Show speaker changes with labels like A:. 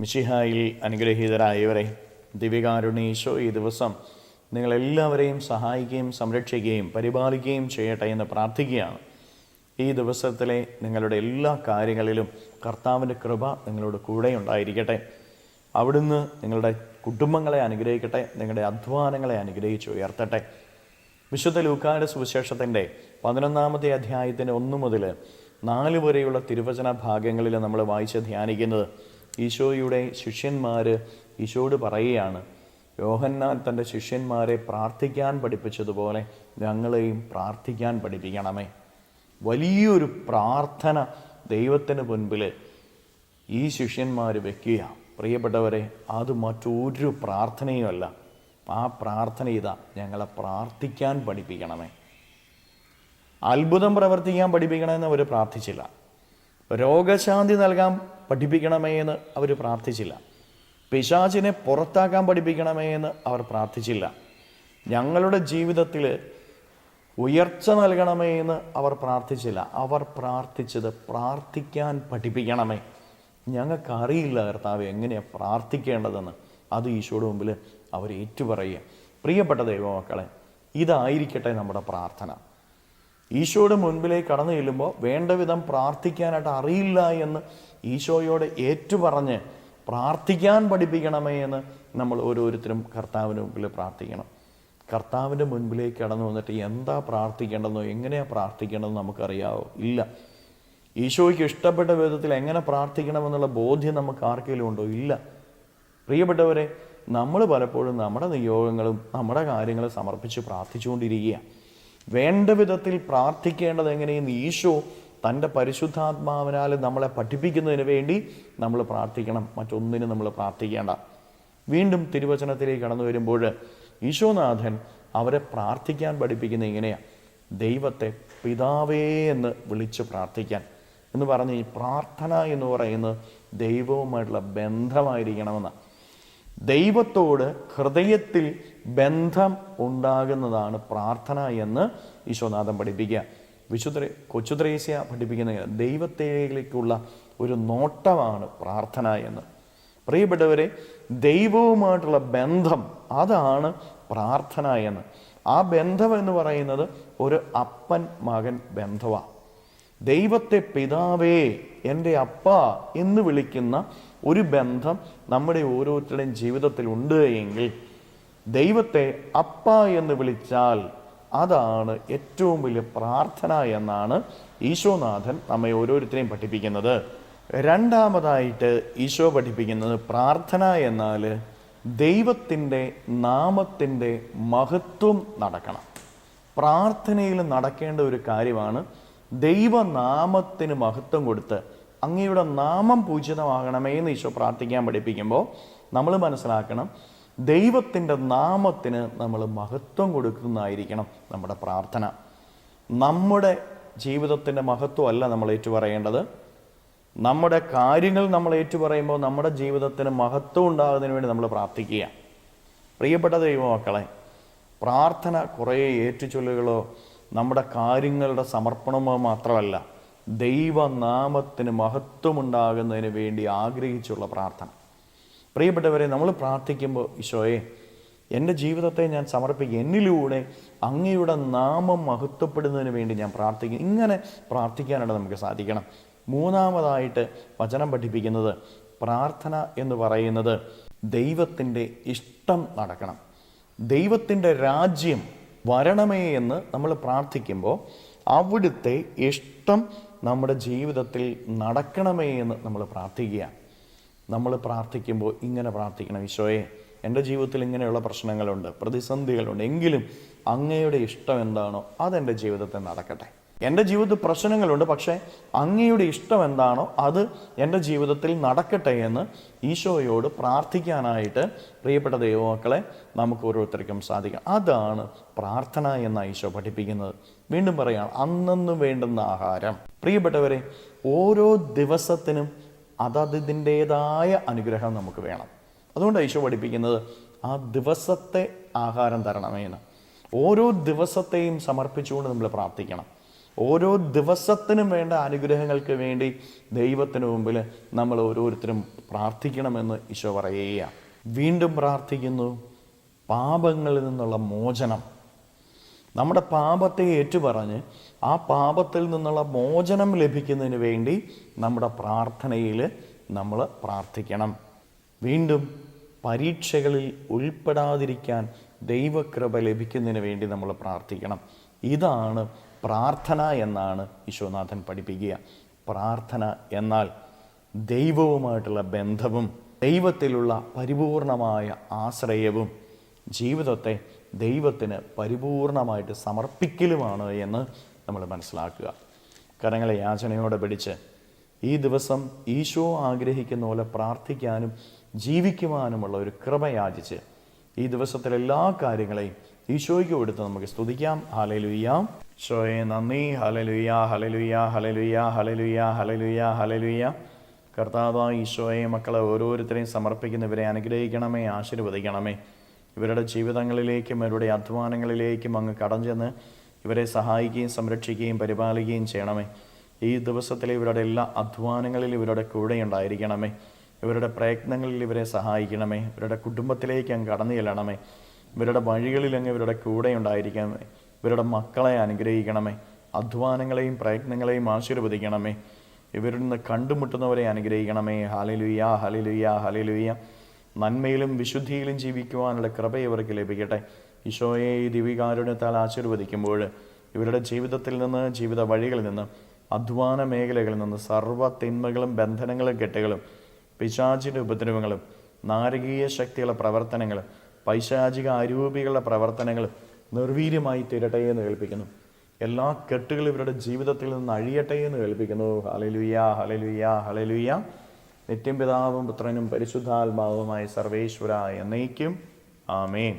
A: മിശിഹായിൽ അനുഗ്രഹീതരായവരെ, ദിവ്യകാരുണ്യ ഈ ദിവസം നിങ്ങളെല്ലാവരെയും സഹായിക്കുകയും സംരക്ഷിക്കുകയും പരിപാലിക്കുകയും ചെയ്യട്ടെ എന്ന് പ്രാർത്ഥിക്കുകയാണ്. ഈ ദിവസത്തിലെ നിങ്ങളുടെ എല്ലാ കാര്യങ്ങളിലും കർത്താവിൻ്റെ കൃപ നിങ്ങളുടെ കൂടെ ഉണ്ടായിരിക്കട്ടെ. അവിടുന്ന് നിങ്ങളുടെ കുടുംബങ്ങളെ അനുഗ്രഹിക്കട്ടെ, നിങ്ങളുടെ അധ്വാനങ്ങളെ അനുഗ്രഹിച്ച് ഉയർത്തട്ടെ. വിശുദ്ധ ലൂക്കായുടെ സുവിശേഷത്തിൻ്റെ 11-ാമത്തെ അധ്യായത്തിൻ്റെ 1 മുതൽ 4 വരെയുള്ള തിരുവചന ഭാഗങ്ങളിൽ നമ്മൾ വായിച്ച് ധ്യാനിക്കുന്നത് ഈശോയുടെ ശിഷ്യന്മാർ ഈശോയോട് പറയുകയാണ്, യോഹന്നാൻ തൻ്റെ ശിഷ്യന്മാരെ പ്രാർത്ഥിക്കാൻ പഠിപ്പിച്ചതുപോലെ ഞങ്ങളെയും പ്രാർത്ഥിക്കാൻ പഠിപ്പിക്കണമേ. വലിയൊരു പ്രാർത്ഥന ദൈവത്തിന് മുൻപിൽ ഈ ശിഷ്യന്മാർ വെക്കുക. പ്രിയപ്പെട്ടവരെ, അത് മറ്റൊരു പ്രാർത്ഥനയുമല്ല. ആ പ്രാർത്ഥന ഇതാ, ഞങ്ങളെ പ്രാർത്ഥിക്കാൻ പഠിപ്പിക്കണമേ. അത്ഭുതം പ്രവർത്തിക്കാൻ പഠിപ്പിക്കണമെന്ന് അവർ പ്രാർത്ഥിച്ചില്ല. രോഗശാന്തി നൽകാൻ പഠിപ്പിക്കണമേ എന്ന് അവർ പ്രാർത്ഥിച്ചില്ല. പിശാചിനെ പുറത്താക്കാൻ പഠിപ്പിക്കണമേ എന്ന് അവർ പ്രാർത്ഥിച്ചില്ല. ഞങ്ങളുടെ ജീവിതത്തിൽ ഉയർച്ച നൽകണമേ എന്ന് അവർ പ്രാർത്ഥിച്ചില്ല. അവർ പ്രാർത്ഥിച്ചത് പ്രാർത്ഥിക്കാൻ പഠിപ്പിക്കണമേ. ഞങ്ങൾക്കറിയില്ല കർത്താവ് എങ്ങനെയാണ് പ്രാർത്ഥിക്കേണ്ടതെന്ന്. അത് ഈശോയുടെ മുമ്പിൽ അവർ ഏറ്റുപറയുക. പ്രിയപ്പെട്ട ദൈവമക്കളെ, ഇതായിരിക്കട്ടെ നമ്മുടെ പ്രാർത്ഥന. ഈശോയുടെ മുൻപിലേക്ക് കടന്നു ചെല്ലുമ്പോൾ വേണ്ട വിധം പ്രാർത്ഥിക്കാനായിട്ട് അറിയില്ല എന്ന് ഈശോയോട് ഏറ്റുപറഞ്ഞ് പ്രാർത്ഥിക്കാൻ പഠിപ്പിക്കണമേ എന്ന് നമ്മൾ ഓരോരുത്തരും കർത്താവിന് മുമ്പിൽ പ്രാർത്ഥിക്കണം. കർത്താവിൻ്റെ മുൻപിലേക്ക് കടന്നു വന്നിട്ട് എന്താ പ്രാർത്ഥിക്കേണ്ടതെന്നോ എങ്ങനെയാണ് പ്രാർത്ഥിക്കേണ്ടതെന്ന് നമുക്കറിയാവോ? ഇല്ല. ഈശോയ്ക്ക് ഇഷ്ടപ്പെട്ട വിധത്തിൽ എങ്ങനെ പ്രാർത്ഥിക്കണമെന്നുള്ള ബോധ്യം നമുക്ക് ആർക്കെങ്കിലും ഉണ്ടോ? ഇല്ല. പ്രിയപ്പെട്ടവരെ, നമ്മൾ പലപ്പോഴും നമ്മുടെ നിയോഗങ്ങളും നമ്മുടെ കാര്യങ്ങളും സമർപ്പിച്ച് പ്രാർത്ഥിച്ചുകൊണ്ടിരിക്കുക. വേണ്ട വിധത്തിൽ പ്രാർത്ഥിക്കേണ്ടത് എങ്ങനെയെന്ന് ഈശോ തൻ്റെ പരിശുദ്ധാത്മാവിനാൽ നമ്മളെ പഠിപ്പിക്കുന്നതിന് വേണ്ടി നമ്മൾ പ്രാർത്ഥിക്കണം. മറ്റൊന്നിനും നമ്മൾ പ്രാർത്ഥിക്കേണ്ട. വീണ്ടും തിരുവചനത്തിലേക്ക് കടന്നു വരുമ്പോൾ ഈശോനാഥൻ അവരെ പ്രാർത്ഥിക്കാൻ പഠിപ്പിക്കുന്നത് ഇങ്ങനെയാണ്: ദൈവത്തെ പിതാവേ എന്ന് വിളിച്ച് പ്രാർത്ഥിക്കാൻ എന്ന് പറഞ്ഞ് ഈ പ്രാർത്ഥന എന്ന് പറയുന്നത് ദൈവവുമായിട്ടുള്ള ബന്ധമായിരിക്കണമെന്ന്. ദൈവത്തോട് ഹൃദയത്തിൽ ബന്ധം ഉണ്ടാകുന്നതാണ് പ്രാർത്ഥന എന്ന് ഈശോനാഥൻ പഠിപ്പിക്കുക. കൊച്ചു ത്രേസ്യ പഠിപ്പിക്കുന്ന ദൈവത്തിലേക്കുള്ള ഒരു നോട്ടമാണ് പ്രാർത്ഥന എന്ന്. പ്രിയപ്പെട്ടവരെ, ദൈവവുമായിട്ടുള്ള ബന്ധം, അതാണ് പ്രാർത്ഥന എന്ന്. ആ ബന്ധം എന്ന് പറയുന്നത് ഒരു അപ്പൻ മകൻ ബന്ധമാണ്. ദൈവത്തെ പിതാവേ, എൻ്റെ അപ്പ എന്ന് വിളിക്കുന്ന ഒരു ബന്ധം നമ്മുടെ ഓരോരുത്തരുടെയും ജീവിതത്തിൽ ഉണ്ട് എങ്കിൽ, ദൈവത്തെ അപ്പ എന്ന് വിളിച്ചാൽ അതാണ് ഏറ്റവും വലിയ പ്രാർത്ഥന എന്നാണ് ഈശോനാഥൻ നമ്മെ ഓരോരുത്തരെയും പഠിപ്പിക്കുന്നത്. രണ്ടാമതായിട്ട് ഈശോ പഠിപ്പിക്കുന്നത് പ്രാർത്ഥന എന്നാൽ ദൈവത്തിൻ്റെ നാമത്തിൻ്റെ മഹത്വം നടക്കണം. പ്രാർത്ഥനയിൽ നടക്കേണ്ട ഒരു കാര്യമാണ് ദൈവനാമത്തിന് മഹത്വം കൊടുത്ത് അങ്ങയുടെ നാമം പൂജിതമാകണമേ എന്ന് ഈശോ പ്രാർത്ഥിക്കാൻ പഠിപ്പിക്കുമ്പോൾ നമ്മൾ മനസ്സിലാക്കണം, ദൈവത്തിൻ്റെ നാമത്തിന് നമ്മൾ മഹത്വം കൊടുക്കുന്നതായിരിക്കണം നമ്മുടെ പ്രാർത്ഥന. നമ്മുടെ ജീവിതത്തിൻ്റെ മഹത്വമല്ല നമ്മൾ ഏറ്റുപറയേണ്ടത്. നമ്മുടെ കാര്യങ്ങൾ നമ്മൾ ഏറ്റുപറയുമ്പോൾ നമ്മുടെ ജീവിതത്തിന് മഹത്വം ഉണ്ടാകുന്നതിന് വേണ്ടി നമ്മൾ പ്രാർത്ഥിക്കുക. പ്രിയപ്പെട്ട ദൈവമക്കളെ, പ്രാർത്ഥന കുറേ ഏറ്റുചൊല്ലുകളോ നമ്മുടെ കാര്യങ്ങളുടെ സമർപ്പണമോ മാത്രമല്ല, ദൈവനാമത്തിന് മഹത്വമുണ്ടാകുന്നതിന് വേണ്ടി ആഗ്രഹിച്ചുള്ള പ്രാർത്ഥന. പ്രിയപ്പെട്ടവരെ, നമ്മൾ പ്രാർത്ഥിക്കുമ്പോൾ ഈശോയെ, എൻ്റെ ജീവിതത്തെ ഞാൻ സമർപ്പിക്കുക, എന്നിലൂടെ അങ്ങയുടെ നാമം മഹത്വപ്പെടുന്നതിന് വേണ്ടി ഞാൻ പ്രാർത്ഥിക്കും. ഇങ്ങനെ പ്രാർത്ഥിക്കാനായിട്ട് നമുക്ക് സാധിക്കണം. മൂന്നാമതായിട്ട് വചനം പഠിപ്പിക്കുന്നത് പ്രാർത്ഥന എന്ന് പറയുന്നത് ദൈവത്തിൻ്റെ ഇഷ്ടം നടക്കണം. ദൈവത്തിൻ്റെ രാജ്യം വരണമേ എന്ന് നമ്മൾ പ്രാർത്ഥിക്കുമ്പോൾ അവിടുത്തെ ഇഷ്ടം നമ്മുടെ ജീവിതത്തിൽ നടക്കണമേ എന്ന് നമ്മൾ പ്രാർത്ഥിക്കുക. നമ്മൾ പ്രാർത്ഥിക്കുമ്പോൾ ഇങ്ങനെ പ്രാർത്ഥിക്കണം: ഈശോയെ, എൻ്റെ ജീവിതത്തിൽ ഇങ്ങനെയുള്ള പ്രശ്നങ്ങളുണ്ട്, പ്രതിസന്ധികളുണ്ട്, എങ്കിലും അങ്ങയുടെ ഇഷ്ടം എന്താണോ അതെൻ്റെ ജീവിതത്തിൽ നടക്കട്ടെ. എൻ്റെ ജീവിതത്തിൽ പ്രശ്നങ്ങളുണ്ട്, പക്ഷേ അങ്ങയുടെ ഇഷ്ടം എന്താണോ അത് എൻ്റെ ജീവിതത്തിൽ നടക്കട്ടെ എന്ന് ഈശോയോട് പ്രാർത്ഥിക്കാനായിട്ട് പ്രിയപ്പെട്ട ദൈവമക്കളെ നമുക്ക് ഓരോരുത്തർക്കും സാധിക്കണം. അതാണ് പ്രാർത്ഥന എന്ന ഈശോ പഠിപ്പിക്കുന്നത്. വീണ്ടും പറയാം, അന്നന്ന് വേണ്ടുന്ന ആഹാരം. പ്രിയപ്പെട്ടവരെ, ഓരോ ദിവസത്തിനും അതതിൻ്റേതായ അനുഗ്രഹം നമുക്ക് വേണം. അതുകൊണ്ടാണ് ഈശോ പഠിപ്പിക്കുന്നത് ആ ദിവസത്തെ ആഹാരം തരണമേ എന്ന്. ഓരോ ദിവസത്തെയും സമർപ്പിച്ചുകൊണ്ട് നമ്മൾ പ്രാർത്ഥിക്കണം. ഓരോ ദിവസത്തിനും വേണ്ട അനുഗ്രഹങ്ങൾക്ക് വേണ്ടി ദൈവത്തിന് മുമ്പിൽ നമ്മൾ ഓരോരുത്തരും പ്രാർത്ഥിക്കണമെന്ന് ഈശോ പറയുക. വീണ്ടും പ്രാർത്ഥിക്കുന്നു, പാപങ്ങളിൽ നിന്നുള്ള മോചനം. നമ്മുടെ പാപത്തെ ഏറ്റുപറഞ്ഞ് ആ പാപത്തിൽ നിന്നുള്ള മോചനം ലഭിക്കുന്നതിന് വേണ്ടി നമ്മുടെ പ്രാർത്ഥനയിൽ നമ്മൾ പ്രാർത്ഥിക്കണം. വീണ്ടും പരീക്ഷകളിൽ ഉൾപ്പെടാതിരിക്കാൻ ദൈവകൃപ ലഭിക്കുന്നതിന് വേണ്ടി നമ്മൾ പ്രാർത്ഥിക്കണം. ഇതാണ് പ്രാർത്ഥന എന്നാണ് ഈശോനാഥൻ പഠിപ്പിക്കുക. പ്രാർത്ഥന എന്നാൽ ദൈവവുമായിട്ടുള്ള ബന്ധവും ദൈവത്തിലുള്ള പരിപൂർണമായ ആശ്രയവും ജീവിതത്തെ ദൈവത്തിന് പരിപൂർണമായിട്ട് സമർപ്പിക്കലുമാണ് എന്ന് നമ്മൾ മനസ്സിലാക്കുക. കരങ്ങളെ യാചനയോടെ പിടിച്ച് ഈ ദിവസം ഈശോ ആഗ്രഹിക്കുന്ന പോലെ പ്രാർത്ഥിക്കാനും ജീവിക്കുവാനുമുള്ള ഒരു കൃപ യാചിച്ച് ഈ ദിവസത്തിലെ എല്ലാ കാര്യങ്ങളെയും ഈശോയ്ക്ക് കൊടുത്ത് നമുക്ക് സ്തുതിക്കാം. ഹല്ലേലൂയ. ഈശോയെ നന്ദി. Hallelujah, hallelujah, hallelujah, hallelujah, hallelujah, hallelujah. കർത്താവായ ഈശോയെ മക്കളെ ഓരോരുത്തരെയും സമർപ്പിക്കുന്നവരെ അനുഗ്രഹിക്കണമേ, ആശീർവദിക്കണമേ. ഇവരുടെ ജീവിതങ്ങളിലേക്കും ഇവരുടെ അധ്വാനങ്ങളിലേക്കും അങ്ങ് കടന്നു ചെന്ന് ഇവരെ സഹായിക്കുകയും സംരക്ഷിക്കുകയും പരിപാലിക്കുകയും ചെയ്യണമേ. ഈ ദിവസത്തിലെ ഇവരുടെ എല്ലാ അധ്വാനങ്ങളിലും ഇവരുടെ കൂടെ ഉണ്ടായിരിക്കണമേ. ഇവരുടെ പ്രയത്നങ്ങളിൽ ഇവരെ സഹായിക്കണമേ. ഇവരുടെ കുടുംബത്തിലേക്ക് അങ്ങ് കടന്നു ചെല്ലണമേ. ഇവരുടെ വഴികളിൽ അങ്ങ് ഇവരുടെ കൂടെ ഉണ്ടായിരിക്കണമേ. ഇവരുടെ മക്കളെ അനുഗ്രഹിക്കണമേ. അധ്വാനങ്ങളെയും പ്രയത്നങ്ങളെയും ആശീർവദിക്കണമേ. ഇവരിൽ നിന്ന് കണ്ടുമുട്ടുന്നവരെ അനുഗ്രഹിക്കണമേ. Hallelujah, hallelujah, hallelujah. നന്മയിലും വിശുദ്ധിയിലും ജീവിക്കുവാനുള്ള കൃപ ഇവർക്ക് ലഭിക്കട്ടെ. ഈശോയെ ഈ ദിവികാരുണ്യത്താൽ ആശീർവദിക്കുമ്പോൾ ഇവരുടെ ജീവിതത്തിൽ നിന്ന്, ജീവിത വഴികളിൽ നിന്ന്, അധ്വാന മേഖലകളിൽ നിന്ന് സർവ്വ തിന്മകളും ബന്ധനങ്ങളും കെട്ടുകളും പിശാചിൻ്റെ ഉപദ്രവങ്ങളും നാരകീയ ശക്തികളുടെ പ്രവർത്തനങ്ങളും പൈശാചിക അരൂപികളുടെ പ്രവർത്തനങ്ങളും നിർവീര്യമായി തീരട്ടെ എന്ന് കേൾപ്പിക്കുന്നു. എല്ലാ കെട്ടുകളും ഇവരുടെ ജീവിതത്തിൽ നിന്ന് അഴിയട്ടെ എന്ന് കേൾപ്പിക്കുന്നു. Hallelujah, hallelujah, hallelujah. നിത്യം പിതാവും പുത്രനും പരിശുദ്ധാത്മാവുമായ സർവേശ്വര എന്നേക്കും ആമേൻ.